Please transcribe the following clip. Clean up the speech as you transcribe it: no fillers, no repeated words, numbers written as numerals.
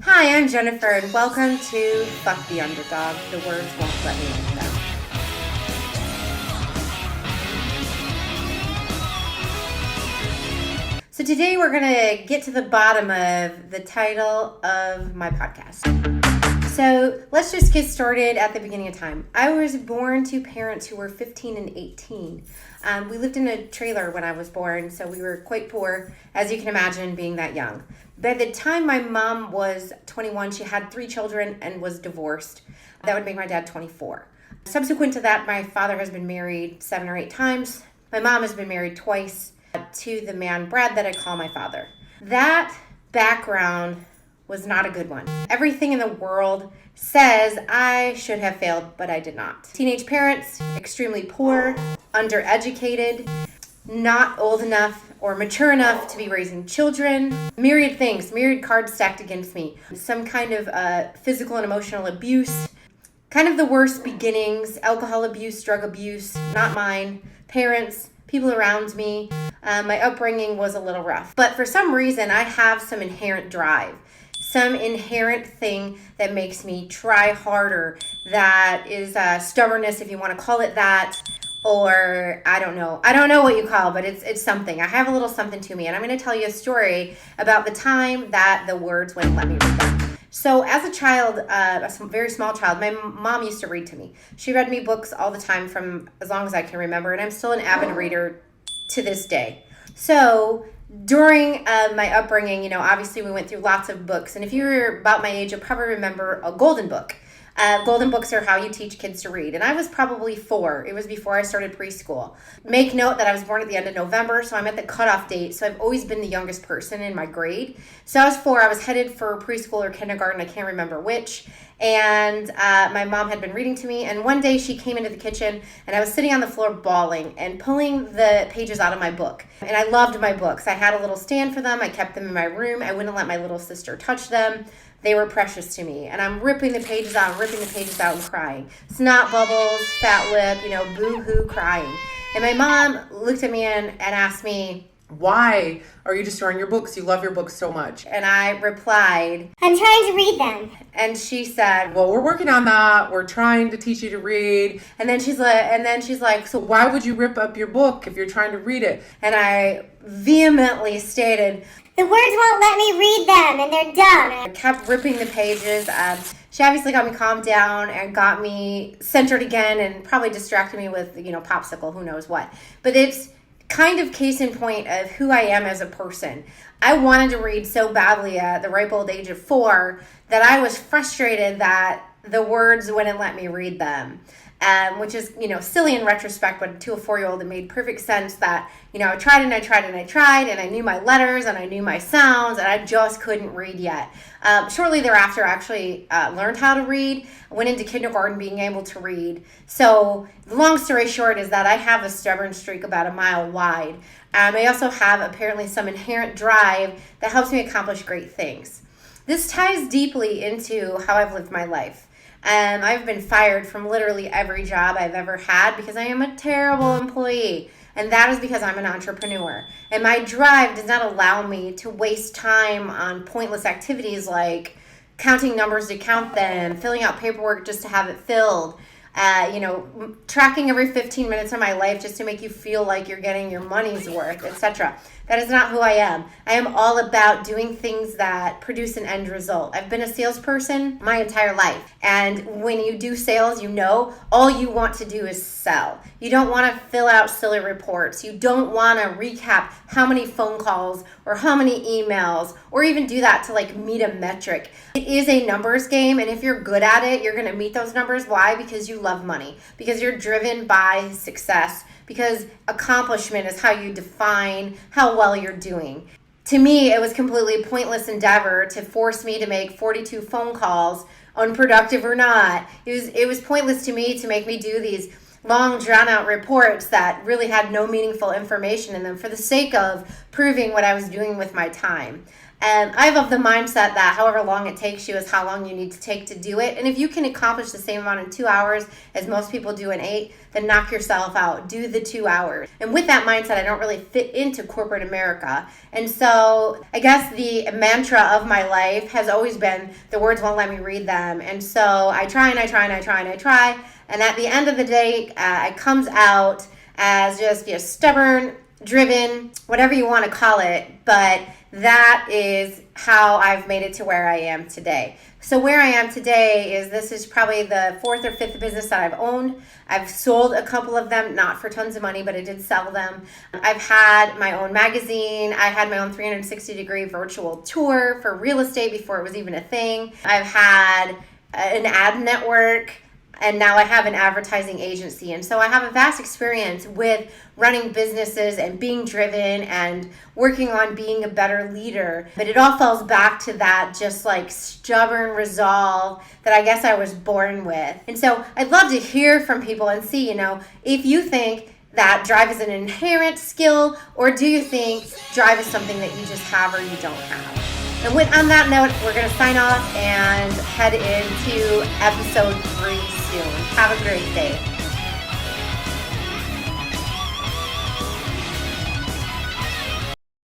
Hi, I'm Jennifer, and welcome to Fuck the Underdog. The words won't let me make them. So today we're going to get to the bottom of the title of my podcast. So let's just get started at the beginning of time. I was born to parents who were 15 and 18. We lived in a trailer when I was born, so we were quite poor, as you can imagine, being that young. By the time my mom was 21, she had 3 children and was divorced. That would make my dad 24. Subsequent to that, my father has been married 7 or 8 times. My mom has been married twice to the man, Brad, that I call my father. That background was not a good one. Everything in the world says I should have failed, but I did not. Teenage parents, extremely poor, undereducated, not old enough or mature enough to be raising children. Myriad things, myriad cards stacked against me. Some kind of physical and emotional abuse. Kind of the worst beginnings, alcohol abuse, drug abuse, not mine. Parents, people around me. My upbringing was a little rough. But for some reason, I have some inherent drive. Some inherent thing that makes me try harder. That is stubbornness, if you want to call it that. Or I don't know what you call it, but it's something. I have a little something to me, and I'm going to tell you a story about the time that the words wouldn't let me read them. So as a child, a very small child, my mom used to read to me. She read me books all the time from as long as I can remember, and I'm still an avid reader to this day. So during my upbringing, obviously we went through lots of books, and if you're about my age, you'll probably remember a golden book. Golden books are how you teach kids to read. And I was probably 4. It was before I started preschool. Make note that I was born at the end of November, so I'm at the cutoff date. So I've always been the youngest person in my grade. So I was 4. I was headed for preschool or kindergarten. I can't remember which. And my mom had been reading to me. And one day she came into the kitchen, and I was sitting on the floor bawling and pulling the pages out of my book. And I loved my books. I had a little stand for them. I kept them in my room. I wouldn't let my little sister touch them. They were precious to me. And I'm ripping the pages out and crying. Snot bubbles, fat lip, boo-hoo crying. And my mom looked at me and asked me, "Why are you destroying your books? You love your books so much." And I replied, "I'm trying to read them." And she said, "Well, we're working on that. We're trying to teach you to read." And then she's like, "So why would you rip up your book if you're trying to read it?" And I vehemently stated, "The words won't let me read them, and they're dumb." I kept ripping the pages. She obviously got me calmed down and got me centered again, and probably distracted me with, popsicle, who knows what. But it's kind of case in point of who I am as a person. I wanted to read so badly at the ripe old age of 4 that I was frustrated that the words wouldn't let me read them. Which is, silly in retrospect, but to a 4-year-old, it made perfect sense that, I tried and I knew my letters and I knew my sounds, and I just couldn't read yet. Shortly thereafter, I actually learned how to read. I went into kindergarten being able to read. So the long story short is that I have a stubborn streak about a mile wide. I also have apparently some inherent drive that helps me accomplish great things. This ties deeply into how I've lived my life. I've been fired from literally every job I've ever had because I am a terrible employee. And that is because I'm an entrepreneur. And my drive does not allow me to waste time on pointless activities like counting numbers to count them, filling out paperwork just to have it filled, tracking every 15 minutes of my life just to make you feel like you're getting your money's worth, etc. That is not who I am. I am all about doing things that produce an end result. I've been a salesperson my entire life. And when you do sales, all you want to do is sell. You don't want to fill out silly reports. You don't want to recap how many phone calls or how many emails or even do that to meet a metric. It is a numbers game, and if you're good at it, you're going to meet those numbers. Why? Because you love money. Because you're driven by success. Because accomplishment is how you define how well you're doing. To me, it was completely pointless endeavor to force me to make 42 phone calls, unproductive or not. It was pointless to me to make me do these long, drawn-out reports that really had no meaningful information in them for the sake of proving what I was doing with my time. I'm of the mindset that however long it takes you is how long you need to take to do it. And if you can accomplish the same amount in 2 hours as most people do in 8, then knock yourself out. Do the 2 hours. And with that mindset, I don't really fit into corporate America. And so I guess the mantra of my life has always been the words won't let me read them. And so I try and I try and I try and I try. And at the end of the day, it comes out as just stubborn, driven, whatever you want to call it. But that is how I've made it to where I am today. So where I am today is this is probably the 4th or 5th business that I've owned. I've sold a couple of them, not for tons of money, but I did sell them. I've had my own magazine. I had my own 360-degree virtual tour for real estate before it was even a thing. I've had an ad network. And now I have an advertising agency. And so I have a vast experience with running businesses and being driven and working on being a better leader. But it all falls back to that just like stubborn resolve that I guess I was born with. And so I'd love to hear from people and see, if you think that drive is an inherent skill, or do you think drive is something that you just have or you don't have? And on that note, we're going to sign off and head into episode 3 soon. Have a great day.